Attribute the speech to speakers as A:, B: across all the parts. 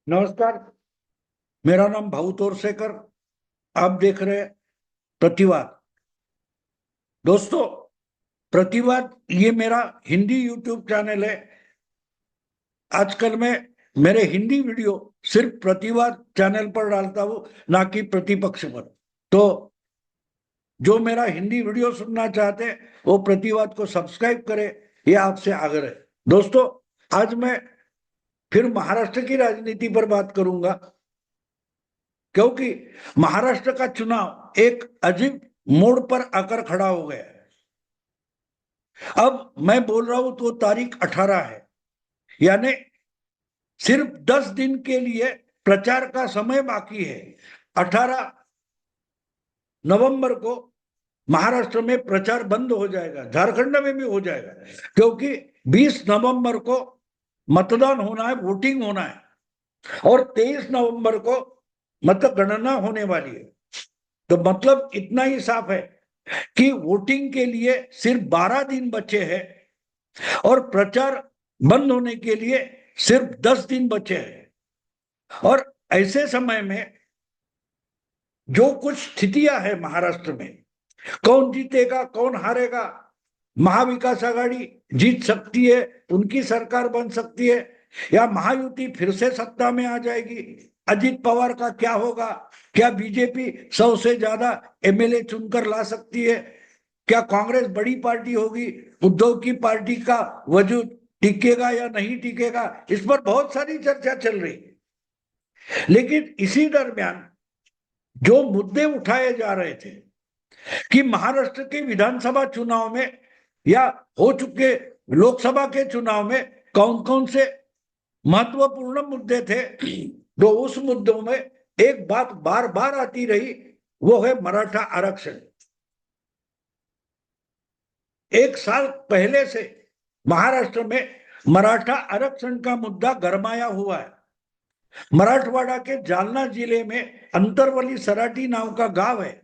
A: नमस्कार। मेरा नाम भाऊ तोरसेकर। आप देख रहे हैं प्रतिवाद। दोस्तों, प्रतिवाद ये मेरा हिंदी यूट्यूब चैनल है। आजकल मैं मेरे हिंदी वीडियो सिर्फ प्रतिवाद चैनल पर डालता हूं, ना कि प्रतिपक्ष पर। तो जो मेरा हिंदी वीडियो सुनना चाहते हैं वो प्रतिवाद को सब्सक्राइब करें, ये आपसे आग्रह है। दोस्तों, आज मैं फिर महाराष्ट्र की राजनीति पर बात करूंगा, क्योंकि महाराष्ट्र का चुनाव एक अजीब मोड़ पर आकर खड़ा हो गया है। अब मैं बोल रहा हूं तो तारीख 18 है, यानी सिर्फ 10 दिन के लिए प्रचार का समय बाकी है। 18 नवंबर को महाराष्ट्र में प्रचार बंद हो जाएगा, झारखंड में भी हो जाएगा, क्योंकि 20 नवंबर को मतदान होना है, वोटिंग होना है, और 23 नवंबर को मतगणना होने वाली है। तो मतलब इतना ही साफ है कि वोटिंग के लिए सिर्फ 12 दिन बचे हैं और प्रचार बंद होने के लिए सिर्फ 10 दिन बचे हैं। और ऐसे समय में जो कुछ स्थितियां है महाराष्ट्र में, कौन जीतेगा कौन हारेगा, महाविकास आघाड़ी जीत सकती है, उनकी सरकार बन सकती है, या महायुति फिर से सत्ता में आ जाएगी, अजित पवार का क्या होगा, क्या बीजेपी 100 से ज्यादा एमएलए चुनकर ला सकती है, क्या कांग्रेस बड़ी पार्टी होगी, उद्धव की पार्टी का वजूद टिकेगा या नहीं टिकेगा, इस पर बहुत सारी चर्चा चल रही है। लेकिन इसी दरमियान जो मुद्दे उठाए जा रहे थे कि महाराष्ट्र के विधानसभा चुनाव में या हो चुके लोकसभा के चुनाव में कौन कौन से महत्वपूर्ण मुद्दे थे, तो उस मुद्दों में एक बात बार बार आती रही, वो है मराठा आरक्षण। एक साल पहले से महाराष्ट्र में मराठा आरक्षण का मुद्दा गरमाया हुआ है। मराठवाड़ा के जालना जिले में अंतरवली सराटी नाम का गांव है।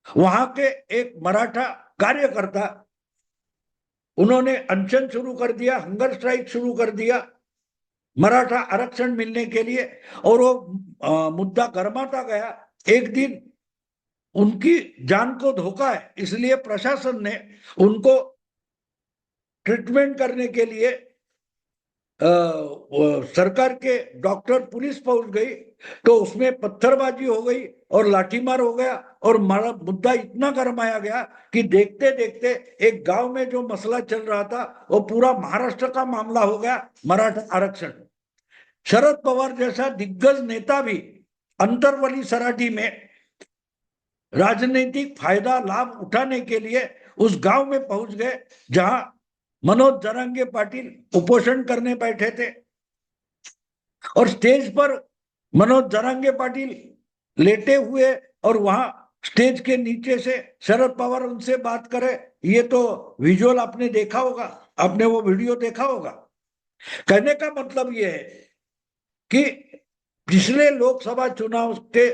A: वहां के एक मराठा कार्यकर्ता, उन्होंने अनशन शुरू कर दिया, हंगर स्ट्राइक शुरू कर दिया मराठा आरक्षण मिलने के लिए, और वो मुद्दा गरमाता गया। एक दिन उनकी जान को धोखा है, इसलिए प्रशासन ने उनको ट्रीटमेंट करने के लिए सरकार के डॉक्टर, पुलिस पहुंच गई, तो उसमें पत्थरबाजी हो गई और लाठीमार हो गया, और मुद्दा इतना गरमाया गया कि देखते देखते एक गांव में जो मसला चल रहा था वो पूरा महाराष्ट्र का मामला हो गया, मराठा आरक्षण। शरद पवार जैसा दिग्गज नेता भी अंतरवली सराठी में राजनीतिक फायदा लाभ उठाने के लिए उस गांव में पहुंच गए, जहां मनोज जरांगे पाटिल उपोषण करने बैठे थे, और स्टेज पर मनोज जरांगे पाटिल लेटे हुए, और वहां स्टेज के नीचे से शरद पवार उनसे बात करे। ये तो विजुअल आपने देखा होगा, आपने वो वीडियो देखा होगा। कहने का मतलब ये है कि पिछले लोकसभा चुनाव के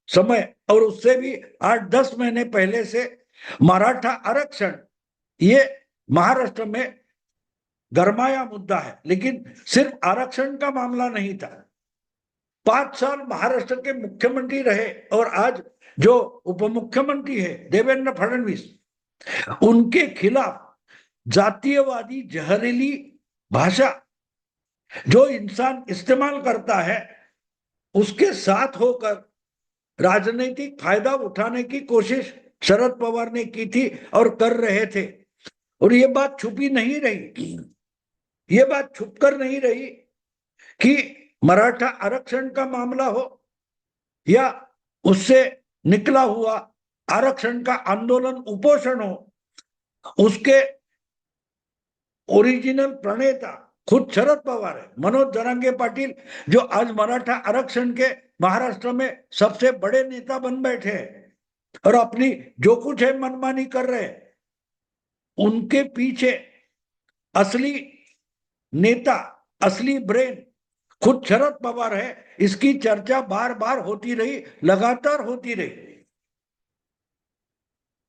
A: समय और उससे भी 8-10 महीने पहले से मराठा आरक्षण ये महाराष्ट्र में गरमाया मुद्दा है। लेकिन सिर्फ आरक्षण का मामला नहीं था। 5 साल महाराष्ट्र के मुख्यमंत्री रहे, और आज जो उप मुख्यमंत्री है देवेंद्र फडणवीस, उनके खिलाफ जातीयवादी जहरीली भाषा जो इंसान इस्तेमाल करता है, उसके साथ होकर राजनीतिक फायदा उठाने की कोशिश शरद पवार ने की थी और कर रहे थे। और ये बात छुपी नहीं रही, ये बात छुपकर नहीं रही कि मराठा आरक्षण का मामला हो या उससे निकला हुआ आरक्षण का आंदोलन, उपोषण हो, उसके ओरिजिनल प्रणेता खुद शरद पवार है, मनोज जरांगे पाटिल, जो आज मराठा आरक्षण के महाराष्ट्र में सबसे बड़े नेता बन बैठे हैं और अपनी जो कुछ है मनमानी कर रहे हैं। उनके पीछे असली नेता, असली ब्रेन खुद शरद पवार है। इसकी चर्चा बार बार होती रही, लगातार होती रही,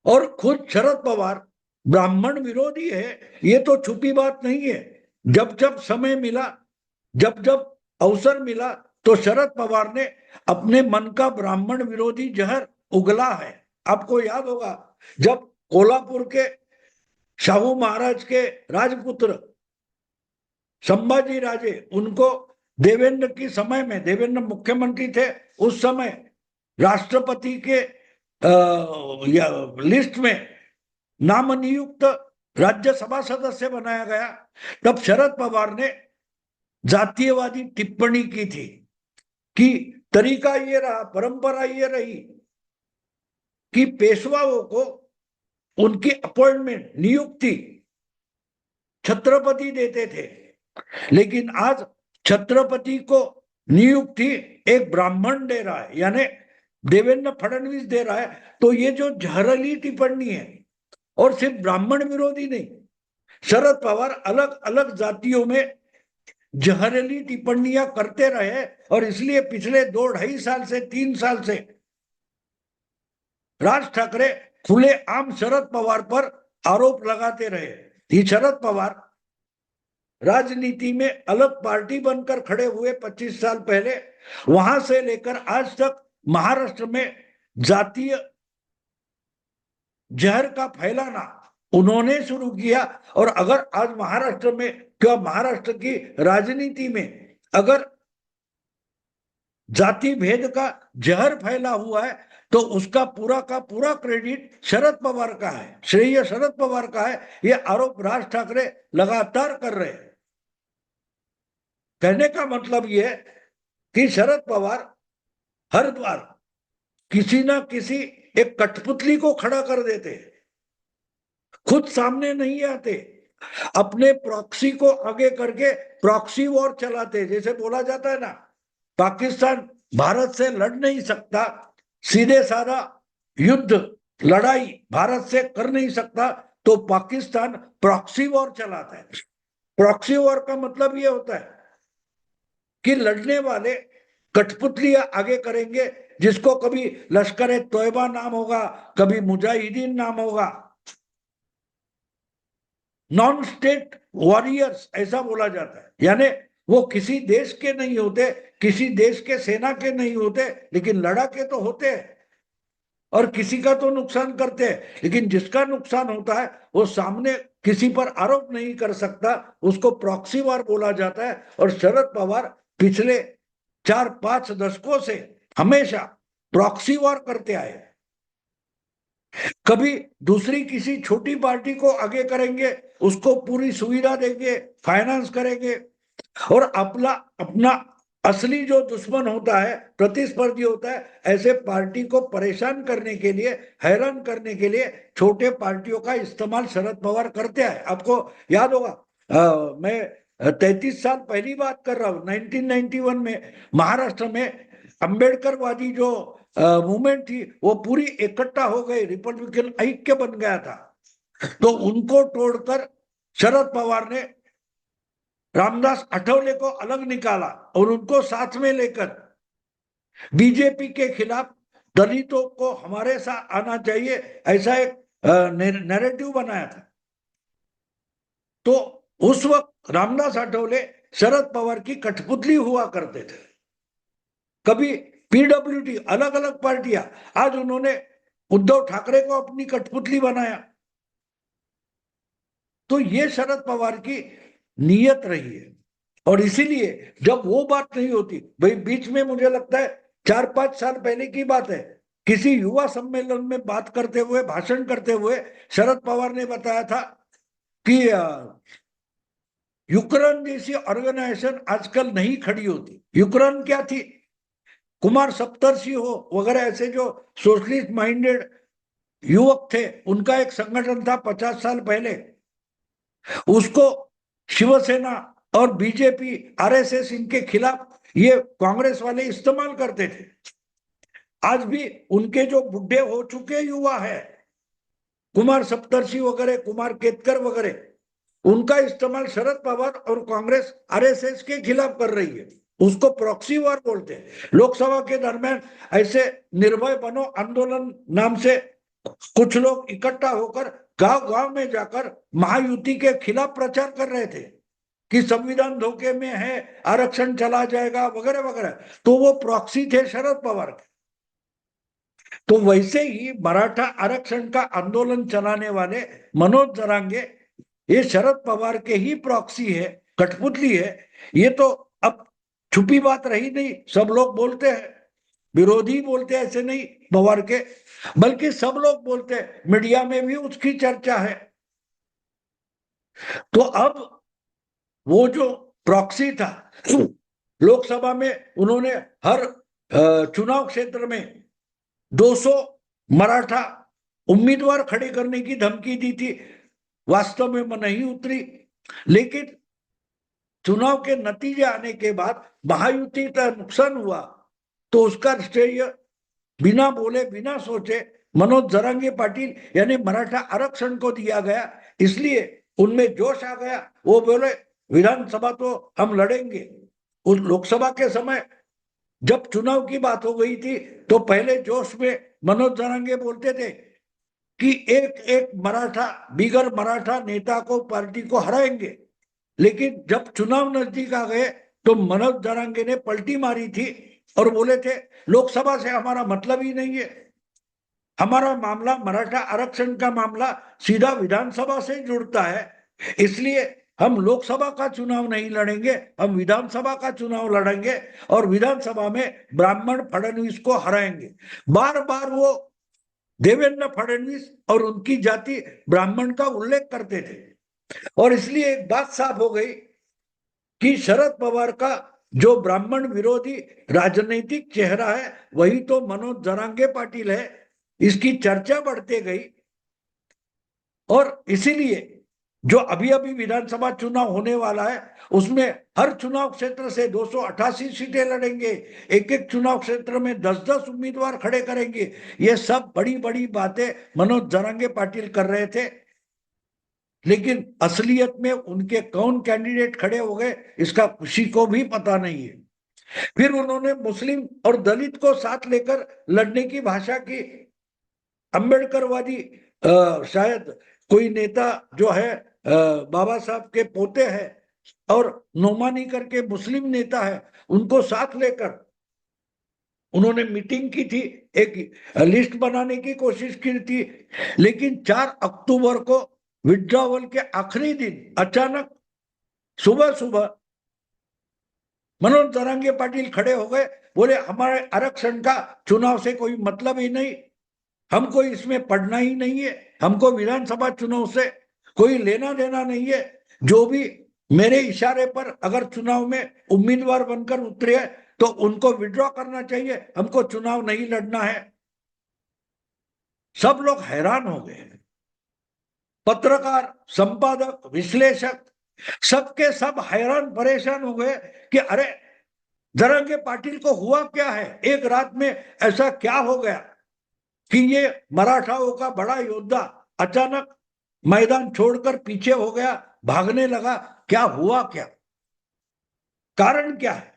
A: और खुद शरद पवार ब्राह्मण विरोधी है, ये तो छुपी बात नहीं है। जब जब समय मिला, जब जब अवसर मिला, तो शरद पवार ने अपने मन का ब्राह्मण विरोधी जहर उगला है। आपको याद होगा जब कोल्हापुर के शाहू महाराज के राजपुत्र संभाजी राजे, उनको देवेंद्र की समय में, देवेंद्र मुख्यमंत्री थे उस समय, राष्ट्रपति के लिस्ट में नामनियुक्त राज्यसभा सदस्य बनाया गया। तब शरद पवार ने जातीयवादी टिप्पणी की थी कि तरीका ये रहा, परंपरा ये रही कि पेशवाओं को उनकी अपॉइंटमेंट, नियुक्ति छत्रपति देते थे, लेकिन आज छत्रपति को नियुक्ति एक ब्राह्मण दे रहा है, यानी देवेंद्र फडणवीस दे रहा है। तो ये जो जहरीली टिप्पणी है, और सिर्फ ब्राह्मण विरोधी नहीं, शरद पवार अलग अलग जातियों में जहरीली टिप्पणियां करते रहे, और इसलिए पिछले 2-2.5 साल से 3 साल से राज ठाकरे खुले आम शरद पवार पर आरोप लगाते रहे कि शरद पवार राजनीति में अलग पार्टी बनकर खड़े हुए 25 साल पहले, वहां से लेकर आज तक महाराष्ट्र में जातीय जहर का फैलाना उन्होंने शुरू किया। और अगर आज महाराष्ट्र में, क्या महाराष्ट्र की राजनीति में अगर जाति भेद का जहर फैला हुआ है, तो उसका पूरा का पूरा क्रेडिट शरद पवार का है, श्रेय शरद पवार का है। ये आरोप राज ठाकरे लगातार कर रहे हैं। कहने का मतलब यह है कि शरद पवार हर बार किसी ना किसी एक कठपुतली को खड़ा कर देते, खुद सामने नहीं आते, अपने प्रॉक्सी को आगे करके प्रॉक्सी वॉर चलाते। जैसे बोला जाता है ना, पाकिस्तान भारत से लड़ नहीं सकता, सीधे साधा युद्ध लड़ाई भारत से कर नहीं सकता, तो पाकिस्तान प्रॉक्सी वॉर चलाता है। प्रॉक्सी वॉर का मतलब ये होता है कि लड़ने वाले कठपुतलियां आगे करेंगे, जिसको कभी लश्कर ए तोयबा नाम होगा, कभी मुजाहिदीन नाम होगा, नॉन स्टेट वॉरियर्स ऐसा बोला जाता है। यानी वो किसी देश के नहीं होते, किसी देश के सेना के नहीं होते, लेकिन लड़ाके तो होते हैं और किसी का तो नुकसान करते हैं, लेकिन जिसका नुकसान होता है वो सामने किसी पर आरोप नहीं कर सकता, उसको प्रॉक्सी वार बोला जाता है। और शरद पवार पिछले 4-5 दशकों से हमेशा प्रॉक्सी वार करते आए। कभी दूसरी किसी छोटी पार्टी को आगे करेंगे, उसको पूरी सुविधा देंगे, फाइनेंस करेंगे, और अपना असली जो दुश्मन होता है, प्रतिस्पर्धी होता है, ऐसे पार्टी को परेशान करने के लिए, हैरान करने के लिए छोटे पार्टियों का इस्तेमाल शरद पवार करते हैं। आपको याद होगा, मैं 33 साल पहली बात कर रहा हूं, 1991 में महाराष्ट्र में अंबेडकरवादी जो मूवमेंट थी, वो पूरी इकट्ठा हो गई, रिपब्लिकन ऐक्य बन गया था। तो उनको तोड़कर शरद पवार ने रामदास आठवले को अलग निकाला और उनको साथ में लेकर बीजेपी के खिलाफ दलितों को हमारे साथ आना चाहिए, ऐसा एक नैरेटिव बनाया था। तो उस वक्त रामदास आठवले शरद पवार की कठपुतली हुआ करते थे। कभी पीडब्ल्यूडी, अलग अलग पार्टियां, आज उन्होंने उद्धव ठाकरे को अपनी कठपुतली बनाया। तो ये शरद पवार की नीयत रही है, और इसीलिए जब वो बात नहीं होती, भाई बीच में मुझे लगता है 4-5 साल पहले की बात है, किसी युवा सम्मेलन में बात करते हुए, भाषण करते हुए शरद पवार ने बताया था कि यूक्रेन जैसी ऑर्गेनाइजेशन आजकल नहीं खड़ी होती। यूक्रेन क्या थी? कुमार सप्तर्षि हो वगैरह, ऐसे जो सोशलिस्ट माइंडेड युवक थे, उनका एक संगठन था 50 साल पहले। उसको शिवसेना और बीजेपी, आरएसएस, इनके खिलाफ ये कांग्रेस वाले इस्तेमाल करते थे। आज भी उनके जो बुढ़े हो चुके युवा है, कुमार सप्तर्षि वगैरह, कुमार केतकर वगैरह, उनका इस्तेमाल शरद पवार और कांग्रेस आरएसएस के खिलाफ कर रही है। उसको प्रॉक्सी वॉर बोलते हैं। लोकसभा के दरमियान ऐसे निर्भय बनो आंदोलन नाम से कुछ लोग इकट्ठा होकर गांव गांव में जाकर महायुति के खिलाफ प्रचार कर रहे थे। कि संविधान धोखे में है, आरक्षण चला जाएगा वगैरह वगैरह, तो वो प्रॉक्सी थे शरद पवार के। तो वैसे ही मराठा आरक्षण का आंदोलन चलाने वाले मनोज जरांगे ये शरद पवार के ही प्रॉक्सी है, कठपुतली है। ये तो अब छुपी बात रही नहीं, सब लोग बोलते हैं, विरोधी बोलते हैं ऐसे नहीं पवार के, बल्कि सब लोग बोलते हैं, मीडिया में भी उसकी चर्चा है। तो अब वो जो प्रॉक्सी था, लोकसभा में उन्होंने हर चुनाव क्षेत्र में 200 मराठा उम्मीदवार खड़े करने की धमकी दी थी, वास्तव में नहीं उतरी। लेकिन चुनाव के नतीजे आने के बाद महायुति का नुकसान हुआ, तो उसका श्रेय बिना बोले बिना सोचे मनोज जरांगे पाटिल यानी मराठा आरक्षण को दिया गया। इसलिए उनमें जोश आ गया, वो बोले विधानसभा तो हम लड़ेंगे। उस लोकसभा के समय जब चुनाव की बात हो गई थी, तो पहले जोश में मनोज जरांगे बोलते थे कि एक एक मराठा बिगर मराठा नेता को, पार्टी को हराएंगे। लेकिन जब चुनाव नजदीक आ गए तो मनोज जरांगे ने पलटी मारी थी और बोले थे लोकसभा से हमारा मतलब ही नहीं है, हमारा मामला मराठा आरक्षण का मामला सीधा विधानसभा से जुड़ता है, इसलिए हम लोकसभा का चुनाव नहीं लड़ेंगे, हम विधानसभा का चुनाव लड़ेंगे और विधानसभा में ब्राह्मण फडणवीस को हराएंगे। बार बार वो देवेंद्र फडणवीस और उनकी जाति ब्राह्मण का उल्लेख करते थे। और इसलिए एक बात साफ हो गई कि शरद पवार का जो ब्राह्मण विरोधी राजनीतिक चेहरा है वही तो मनोज जरांगे पाटिल है। इसकी चर्चा बढ़ते गई और इसीलिए जो अभी अभी विधानसभा चुनाव होने वाला है उसमें हर चुनाव क्षेत्र से 288 सीटें लड़ेंगे, एक एक चुनाव क्षेत्र में 10-10 उम्मीदवार खड़े करेंगे। ये सब बड़ी बड़ी बातें मनोज जरांगे पाटिल कर रहे थे, लेकिन असलियत में उनके कौन कैंडिडेट खड़े हो गए इसका किसी को भी पता नहीं है। फिर उन्होंने मुस्लिम और दलित को साथ लेकर लड़ने की भाषा की। अंबेडकरवादी शायद कोई नेता जो है बाबा साहब के पोते हैं और नोमानी करके मुस्लिम नेता है, उनको साथ लेकर उन्होंने मीटिंग की थी, एक लिस्ट बनाने की कोशिश की थी। लेकिन 4 अक्टूबर को विड्रॉवल के आखिरी दिन अचानक सुबह सुबह मनोज जरांगे पाटिल खड़े हो गए, बोले हमारे आरक्षण का चुनाव से कोई मतलब ही नहीं, हमको इसमें पढ़ना ही नहीं है, हमको विधानसभा चुनाव से कोई लेना देना नहीं है। जो भी मेरे इशारे पर अगर चुनाव में उम्मीदवार बनकर उतरे हैं तो उनको विड्रॉ करना चाहिए, हमको चुनाव नहीं लड़ना है। सब लोग हैरान हो गए, पत्रकार, संपादक, विश्लेषक सबके सब हैरान परेशान हो गए कि अरे जरांगे पाटिल को हुआ क्या है, एक रात में ऐसा क्या हो गया कि ये मराठाओं का बड़ा योद्धा अचानक मैदान छोड़कर पीछे हो गया, भागने लगा, क्या हुआ, क्या कारण क्या है।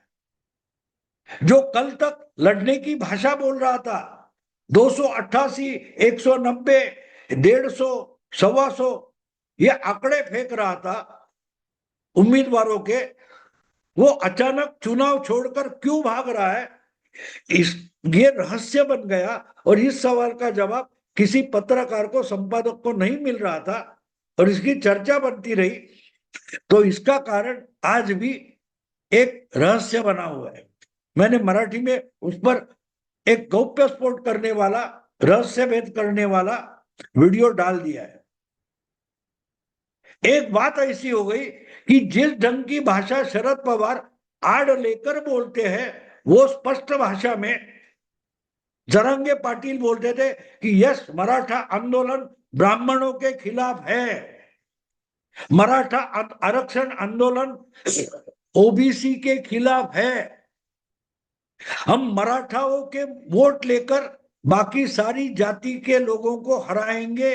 A: जो कल तक लड़ने की भाषा बोल रहा था, 288, 190, 150, 125 ये आंकड़े फेंक रहा था उम्मीदवारों के, वो अचानक चुनाव छोड़कर क्यों भाग रहा है, इस ये रहस्य बन गया। और इस सवाल का जवाब किसी पत्रकार को, संपादक को नहीं मिल रहा था और इसकी चर्चा बनती रही। तो इसका कारण आज भी एक रहस्य बना हुआ है। मैंने मराठी में उस पर एक गौप्य स्फोट करने वाला, रहस्य भेद करने वाला वीडियो डाल दिया है। एक बात ऐसी हो गई कि जिस ढंग की भाषा शरद पवार आड़ लेकर बोलते हैं वो स्पष्ट भाषा में जरांगे पाटिल बोलते थे कि यस, मराठा आंदोलन ब्राह्मणों के खिलाफ है, मराठा आरक्षण आंदोलन ओबीसी के खिलाफ है, हम मराठाओं के वोट लेकर बाकी सारी जाति के लोगों को हराएंगे।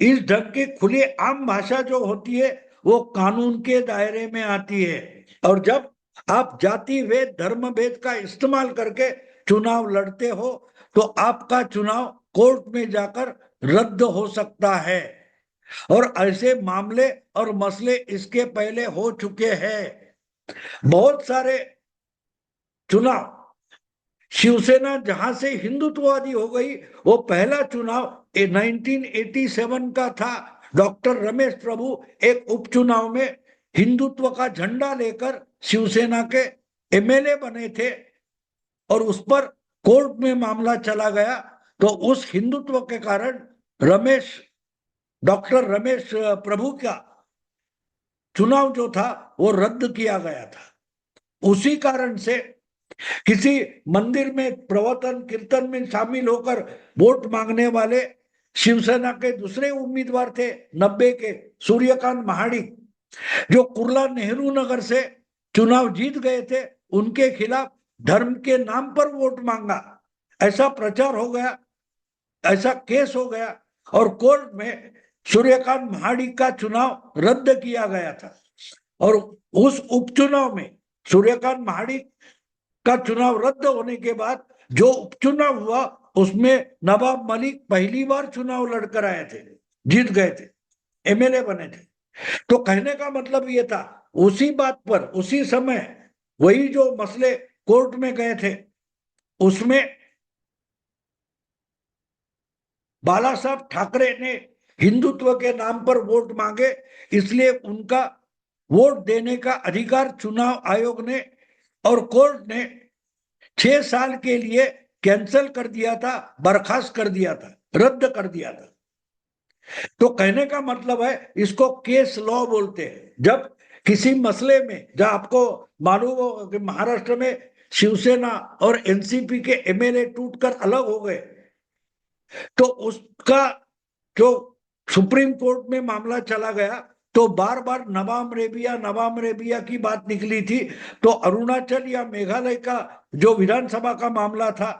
A: इस ढंग की खुली आम भाषा जो होती है वो कानून के दायरे में आती है। और जब आप जाति भेद, धर्म भेद का इस्तेमाल करके चुनाव लड़ते हो तो आपका चुनाव कोर्ट में जाकर रद्द हो सकता है। और ऐसे मामले और मसले इसके पहले हो चुके हैं। बहुत सारे चुनाव शिवसेना जहां से हिंदुत्ववादी हो गई, वो पहला चुनाव 1987 का था। डॉक्टर रमेश प्रभु एक उपचुनाव में हिंदुत्व का झंडा लेकर शिवसेना के एमएलए बने थे और उस पर कोर्ट में मामला चला गया। तो उस हिंदुत्व के कारण डॉक्टर रमेश प्रभु का चुनाव जो था वो रद्द किया गया था। उसी कारण से किसी मंदिर में प्रवचन कीर्तन में शामिल होकर वोट मांगने वाले शिवसेना के दूसरे उम्मीदवार थे 90 के सूर्यकांत महाडिक, जो कुर्ला नेहरू नगर से चुनाव जीत गए थे, उनके खिलाफ धर्म के नाम पर वोट मांगा, ऐसा प्रचार हो गया, ऐसा केस हो गया और कोर्ट में सूर्यकांत महाडिक का चुनाव रद्द किया गया था। और उस उपचुनाव में सूर्यकांत महाडिक का चुनाव रद्द होने के बाद जो उपचुनाव हुआ उसमें नवाब मलिक पहली बार चुनाव लड़कर आए थे, जीत गए थे, एमएलए बने थे। तो कहने का मतलब ये था, उसी बात पर उसी समय वही जो मसले कोर्ट में गए थे उसमें बाला साहब ठाकरे ने हिंदुत्व के नाम पर वोट मांगे, इसलिए उनका वोट देने का अधिकार चुनाव आयोग ने और कोर्ट ने 6 साल के लिए कैंसिल कर दिया था, बर्खास्त कर दिया था, रद्द कर दिया था। तो कहने का मतलब है इसको केस लॉ बोलते हैं। जब किसी मसले में, जब आपको मालूम हो कि महाराष्ट्र में शिवसेना और एनसीपी के एमएलए टूटकर अलग हो गए, तो उसका जो सुप्रीम कोर्ट में मामला चला गया तो बार बार नवाब रेबिया की बात निकली थी। तो अरुणाचल या मेघालय का जो विधानसभा का मामला था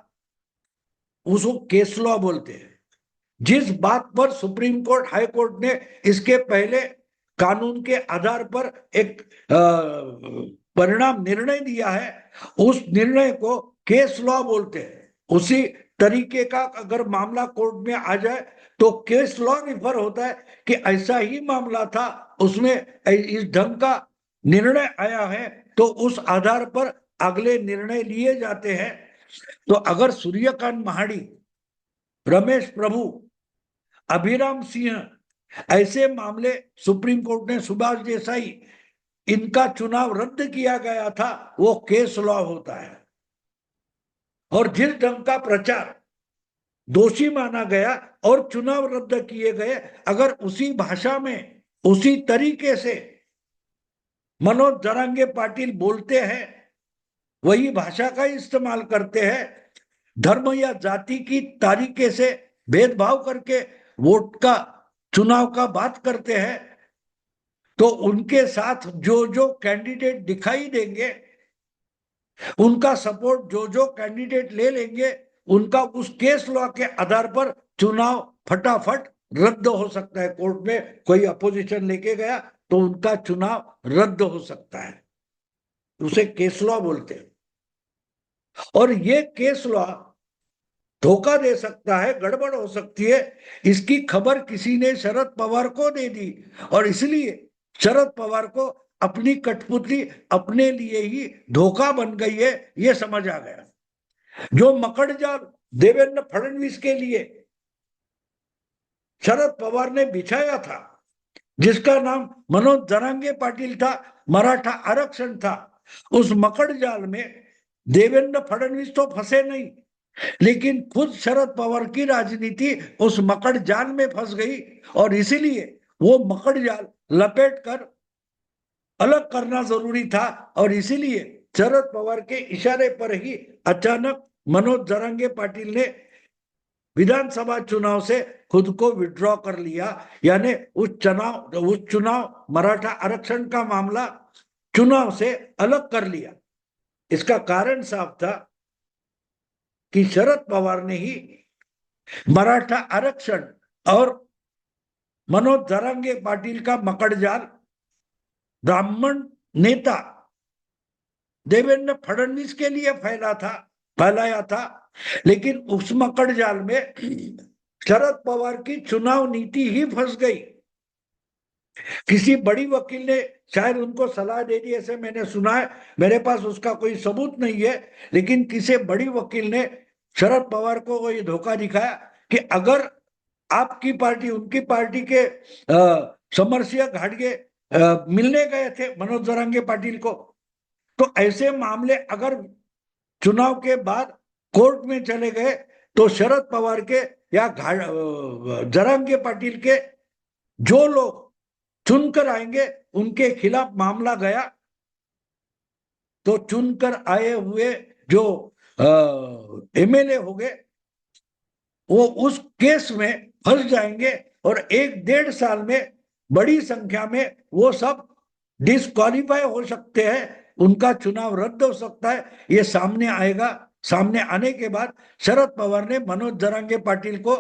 A: उसको केस लॉ बोलते हैं। जिस बात पर सुप्रीम कोर्ट, हाई कोर्ट ने इसके पहले कानून के आधार पर एक परिणाम निर्णय दिया है, उस निर्णय को केस लॉ बोलते हैं। उसी तरीके का अगर मामला कोर्ट में आ जाए तो केस लॉ रिफर होता है कि ऐसा ही मामला था, उसमें इस ढंग का निर्णय आया है, तो उस आधार पर अगले निर्णय लिए जाते हैं। तो अगर सूर्यकांत महाडी, रमेश प्रभु, अभिराम सिंह, ऐसे मामले सुप्रीम कोर्ट ने, सुभाष देसाई, इनका चुनाव रद्द किया गया था, वो केस लॉ होता है। और जिस ढंग का प्रचार दोषी माना गया और चुनाव रद्द किए गए, अगर उसी भाषा में उसी तरीके से मनोज जरांगे पाटिल बोलते हैं, वही भाषा का इस्तेमाल करते हैं, धर्म या जाति की तरीके से भेदभाव करके वोट का, चुनाव का बात करते हैं, तो उनके साथ जो जो कैंडिडेट दिखाई देंगे, उनका सपोर्ट जो जो कैंडिडेट ले लेंगे, उनका उस केस लॉ के आधार पर चुनाव फटाफट रद्द हो सकता है। कोर्ट में कोई अपोजिशन लेके गया तो उनका चुनाव रद्द हो सकता है, उसे केस लॉ बोलते हैं। और ये केस लॉ धोखा दे सकता है, गड़बड़ हो सकती है, इसकी खबर किसी ने शरद पवार को दे दी और इसलिए शरद पवार को अपनी कठपुतली अपने लिए ही धोखा बन गई है, ये समझ आ गया। जो मकड़जाल देवेंद्र फडणवीस के लिए शरद पवार ने बिछाया था, जिसका नाम मनोज जरांगे पाटिल था, मराठा आरक्षण था, उस मकड़जाल में देवेंद्र फडणवीस तो फंसे नहीं, लेकिन खुद शरद पवार की राजनीति उस मकड़ जाल में फंस गई और इसीलिए वो मकड़ जाल लपेट कर अलग करना जरूरी था। और इसीलिए शरद पवार के इशारे पर ही अचानक मनोज जरांगे पाटिल ने विधानसभा चुनाव से खुद को विड्रॉ कर लिया, यानी उस चुनाव मराठा आरक्षण का मामला चुनाव से अलग कर लिया। इसका कारण साफ था कि शरद पवार ने ही मराठा आरक्षण और मनोज जरांगे पाटिल का मकड़जाल ब्राह्मण नेता देवेंद्र फडणवीस के लिए फैलाया था, लेकिन उस मकड़जाल में शरद पवार की चुनाव नीति ही फंस गई। किसी बड़ी वकील ने शायद उनको सलाह दे दी, ऐसे मैंने सुना है, मेरे पास उसका कोई सबूत नहीं है, लेकिन किसी बड़ी वकील ने शरद पवार को ये धोखा दिखाया कि अगर आपकी पार्टी उनकी पार्टी के समरसिंह घाटगे मिलने गए थे मनोज जरांगे पाटिल को, तो ऐसे मामले अगर चुनाव के बाद कोर्ट में चले गए तो शरद पवार के या जरांगे पाटिल के जो लोग चुनकर आएंगे उनके खिलाफ मामला गया तो चुनकर आए हुए जो एमएलए हो गए वो उस केस में फंस जाएंगे और 1-1.5 साल में बड़ी संख्या में वो सब डिस्क्वालीफाई हो सकते हैं, उनका चुनाव रद्द हो सकता है। ये सामने आएगा। सामने आने के बाद शरद पवार ने मनोज जरांगे पाटिल को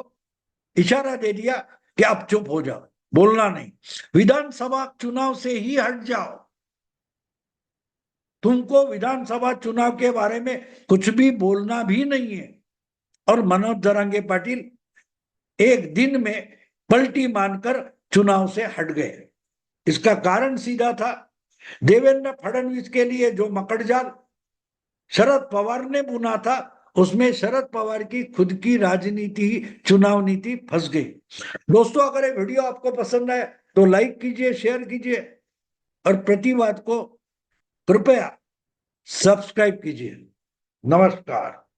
A: इशारा दे दिया कि आप चुप हो जाओ, बोलना नहीं, विधानसभा चुनाव से ही हट जाओ, तुमको विधानसभा चुनाव के बारे में कुछ भी बोलना भी नहीं है। और मनोज जरांगे पाटिल एक दिन में पलटी मानकर चुनाव से हट गए। इसका कारण सीधा था, देवेंद्र फडणवीस के लिए जो मकड़जाल शरद पवार ने बुना था उसमें शरद पवार की खुद की राजनीति, चुनाव नीति फंस गई। दोस्तों, अगर ये वीडियो आपको पसंद आए तो लाइक कीजिए, शेयर कीजिए और प्रतिवाद को कृपया सब्सक्राइब कीजिए। नमस्कार।